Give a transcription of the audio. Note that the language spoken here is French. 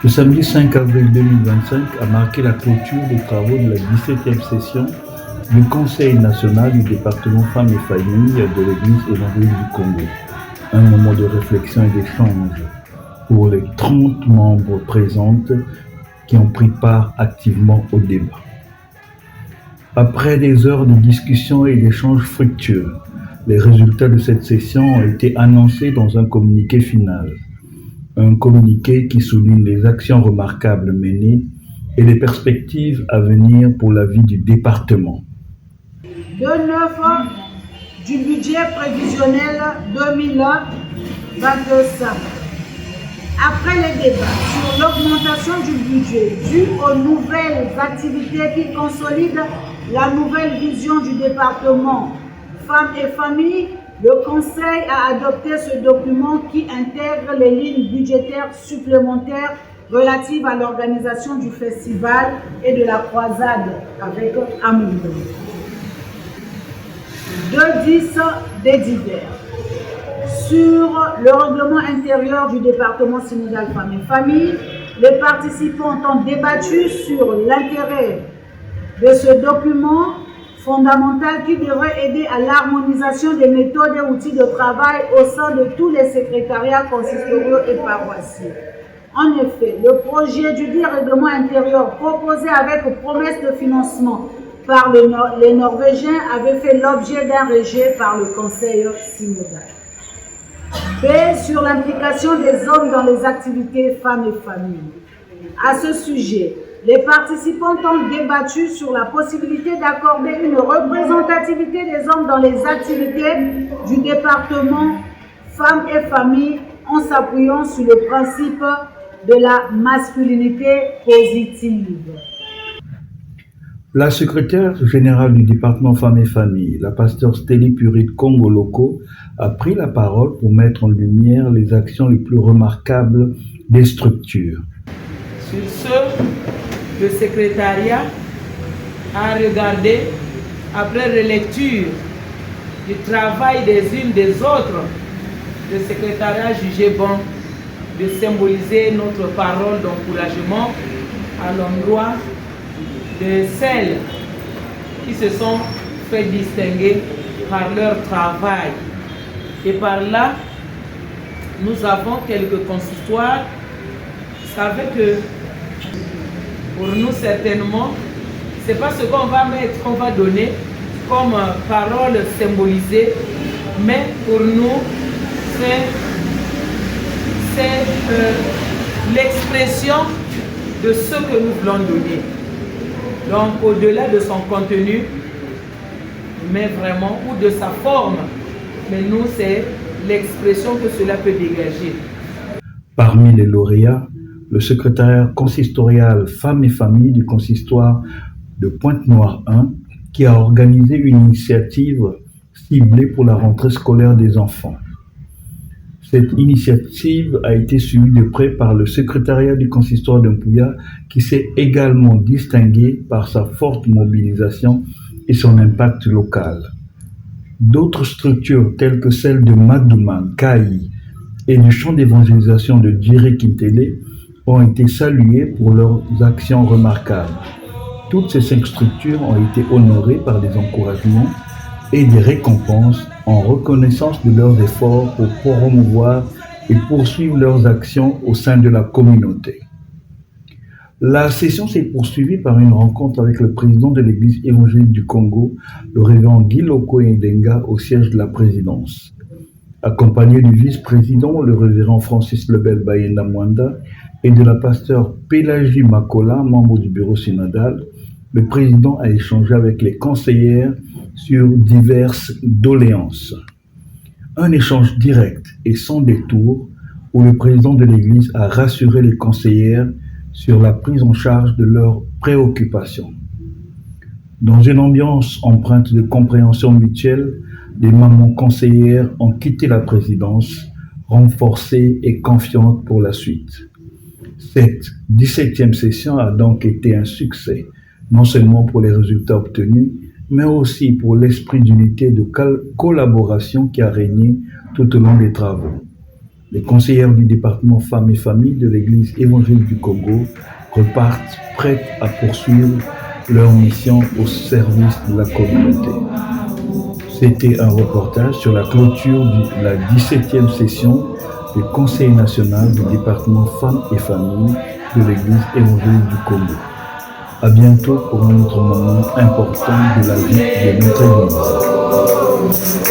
Le samedi 5 avril 2025 a marqué la clôture des travaux de la 17e session du Conseil national du département femmes et familles de l'Église évangélique du Congo. Un moment de réflexion et d'échange pour les 30 membres présentes qui ont pris part activement au débat. Après des heures de discussion et d'échanges fructueux, les résultats de cette session ont été annoncés dans un communiqué final. Un communiqué qui souligne les actions remarquables menées et les perspectives à venir pour la vie du département. De neuf du budget prévisionnel 2025. Après les débats sur l'augmentation du budget due aux nouvelles activités qui consolident la nouvelle vision du département Femmes et Familles, le Conseil a adopté ce document qui intègre les lignes budgétaires supplémentaires relatives à l'organisation du festival et de la croisade avec Amoundou. 2.10 des divers. Sur le règlement intérieur du département synodal Femmes et Familles, les participants ont débattu sur l'intérêt de ce document fondamental qui devrait aider à l'harmonisation des méthodes et outils de travail au sein de tous les secrétariats consistoriaux et paroissiaux. En effet, le projet du dit règlement intérieur proposé avec promesse de financement par les Norvégiens avait fait l'objet d'un rejet par le Conseil synodal. B. Sur l'implication des hommes dans les activités femmes et familles. À ce sujet, les participants ont débattu sur la possibilité d'accorder une représentativité des hommes dans les activités du département Femmes et Familles en s'appuyant sur le principe de la masculinité positive. La secrétaire générale du département Femmes et Familles, la pasteure Stélie Purit Congo Loco, a pris la parole pour mettre en lumière les actions les plus remarquables des structures. Sur ce, le secrétariat a regardé, après relecture du travail des unes des autres, le secrétariat a jugé bon de symboliser notre parole d'encouragement à l'endroit de celles qui se sont fait distinguer par leur travail. Et par là, nous avons quelques consistoires. Vous savez que pour nous, certainement, ce n'est pas ce qu'on va mettre, qu'on va donner comme parole symbolisée, mais pour nous, c'est l'expression de ce que nous voulons donner. Donc, au-delà de son contenu, mais vraiment, ou de sa forme, mais nous, c'est l'expression que cela peut dégager. Parmi les lauréats, le secrétariat consistorial Femmes et Familles du consistoire de Pointe-Noire 1, qui a organisé une initiative ciblée pour la rentrée scolaire des enfants. Cette initiative a été suivie de près par le secrétariat du consistoire de Mpouya, qui s'est également distingué par sa forte mobilisation et son impact local. D'autres structures telles que celle de Madouman, Kaï et du champ d'évangélisation de Djiré Kintélé ont été saluées pour leurs actions remarquables. Toutes ces 5 structures ont été honorées par des encouragements et des récompenses en reconnaissance de leurs efforts pour promouvoir et poursuivre leurs actions au sein de la communauté. La session s'est poursuivie par une rencontre avec le président de l'Église évangélique du Congo, le révérend Guy Loko Ndenga, au siège de la présidence. Accompagné du vice-président, le révérend Francis Lebel Bayenda Mwanda, et de la pasteure Pélagie Makola, membre du bureau synodal, le président a échangé avec les conseillères sur diverses doléances. Un échange direct et sans détour où le président de l'Église a rassuré les conseillères sur la prise en charge de leurs préoccupations. Dans une ambiance empreinte de compréhension mutuelle, les mamans conseillères ont quitté la présidence, renforcées et confiantes pour la suite. Cette 17e session a donc été un succès, non seulement pour les résultats obtenus, mais aussi pour l'esprit d'unité et de collaboration qui a régné tout au long des travaux. Les conseillères du département Femmes et Familles de l'Église évangélique du Congo repartent prêtes à poursuivre leur mission au service de la communauté. C'était un reportage sur la clôture de la 17e session du Conseil national du département Femmes et Familles de l'Église évangélique du Congo. À bientôt pour un autre moment important de la vie de notre Église.